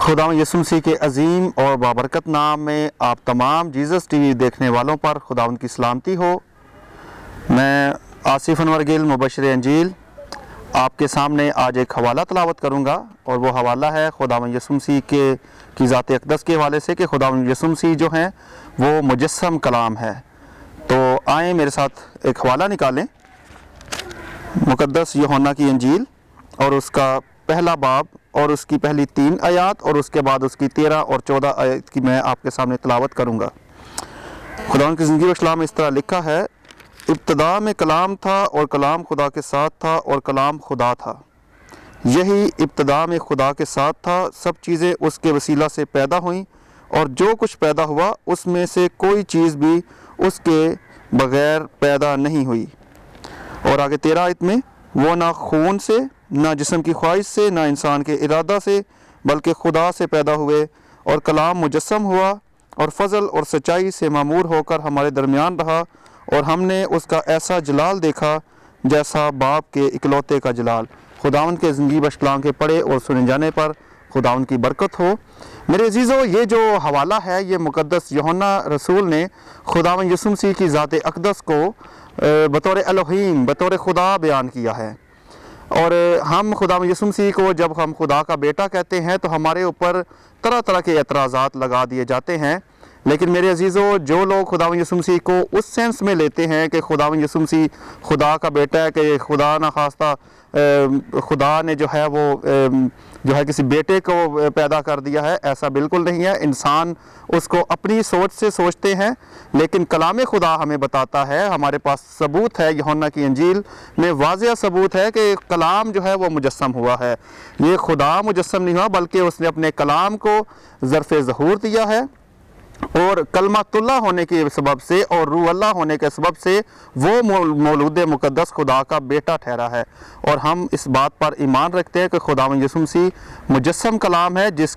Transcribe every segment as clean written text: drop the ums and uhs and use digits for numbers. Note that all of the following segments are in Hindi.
खुदावंद यीशु मसीह के अजीम और बाबरकत नाम में आप तमाम जीसस टीवी देखने वालों पर खुदावंद की सलामती हो। मैं आसिफ अनवर गिल मुबशर अंजील आपके सामने आज एक हवाला तलावत करूंगा और वो हवाला है खुदावंद यीशु मसीह की ज़ात अक़दस के हवाले से कि खुदावंद यीशु मसीह जो हैं वो मुजस्सम कलाम है। तो आए मेरे साथ एक हवाला निकालें, मुक़द्दस यूहन्ना की अंजील और उसका पहला बाब और उसकी पहली 3 आयात और उसके बाद उसकी 13 और 14 आयत की मैं आपके सामने तलावत करूँगा। खुदावंद की ज़िंदगी व इस्लाम में इस तरह लिखा है, इब्तिदा में कलाम था और कलाम खुदा के साथ था और कलाम खुदा था। यही इब्तिदा में खुदा के साथ था। सब चीज़ें उसके वसीला से पैदा हुईं और जो कुछ पैदा हुआ उसमें से कोई चीज़ भी उसके बग़ैर पैदा नहीं हुई। और आगे 13 आयत में, वो ना खून से, ना जिस्म की ख्वाहिश से, ना इंसान के इरादा से, बल्कि खुदा से पैदा हुए और कलाम मुजस्सम हुआ और फजल और सच्चाई से मामूर होकर हमारे दरमियान रहा और हमने उसका ऐसा जलाल देखा जैसा बाप के इकलौते का जलाल। खुदावंद के ज़िंदगी व इस्लाम के पढ़े और सुने जाने पर खुदावंद की बरकत हो। मेरे अजीज़ों, ये जो हवाला है ये मुक़द्दस यूहन्ना रसूल ने खुदावंद यीशु मसीह की ज़ात अक़दस को बतौर एलोहीम, बतौर खुदा बयान किया है। और हम खुदावंद यीशु मसीह को जब हम खुदा का बेटा कहते हैं तो हमारे ऊपर तरह तरह के एतराज़ात लगा दिए जाते हैं। लेकिन मेरे अजीज़ों, जो लोग खुदावंद यीशु मसीह को उस सेंस में लेते हैं कि खुदावंद यीशु मसीह खुदा का बेटा है, कि खुदा न खास्ता खुदा ने जो है वो जो है किसी बेटे को पैदा कर दिया है, ऐसा बिल्कुल नहीं है। इंसान उसको अपनी सोच से सोचते हैं, लेकिन कलाम खुदा हमें बताता है, हमारे पास सबूत है, यूहन्ना की अंजील में वाज़ेह सबूत है कि कलाम जो है वो मुजस्सम हुआ है। ये खुदा मुजस्सम नहीं हुआ, बल्कि उसने अपने कलाम को ज़र्फ़ ज़हूर दिया है और कलमातुल्लाह होने के सबब से और रूह अल्लाह होने के सबब से वो मौलूद मुक़द्दस खुदा का बेटा ठहरा है। और हम इस बात पर ईमान रखते हैं कि खुदावंद यीशु मसीह मुजस्सम कलाम है, जिस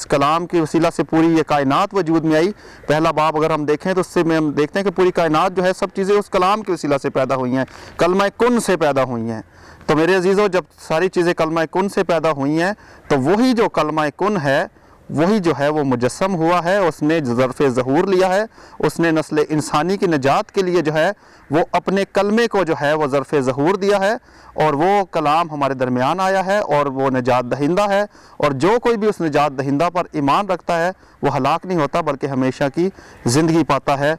कलाम की वसीला से पूरी ये कायनात वजूद में आई। पहला बाब अगर हम देखें तो उससे में हम देखते हैं कि पूरी कायनात जो है सब चीज़ें उस कलाम की वसीला से पैदा हुई हैं, कलमा कुन से पैदा हुई हैं। तो मेरे अजीज़ों, जब सारी चीज़ें कलमा कुन से पैदा हुई हैं तो वही जो कलमा कुन है वही जो है वो मुजस्सम हुआ है, उसने ज़र्फ़ ज़हूर लिया है, उसने नस्ल इंसानी की निजात के लिए जो है वो अपने कलमे को जो है वो ज़र्फ़ ज़हूर दिया है और वो कलाम हमारे दरमियान आया है और वो निजात दहिंदा है। और जो कोई भी उस निजात दहिंदा पर ईमान रखता है वो हलाक नहीं होता बल्कि हमेशा की ज़िंदगी पाता है।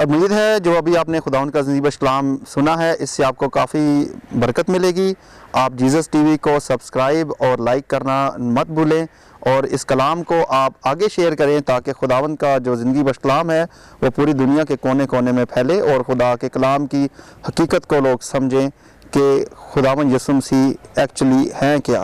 उम्मीद है जो अभी आपने खुदावंद का ज़िंदगी व इस्लाम सुना है इससे आपको काफ़ी बरकत मिलेगी। आप जीसस टीवी को सब्सक्राइब और लाइक करना मत भूलें और इस कलाम को आप आगे शेयर करें ताकि खुदावंद का जो ज़िंदगी व इस्लाम है वो पूरी दुनिया के कोने कोने में फैले और खुदा के कलाम की हकीकत को लोग समझें कि खुदावंद यीशु मसीह एक्चुअली हैं क्या।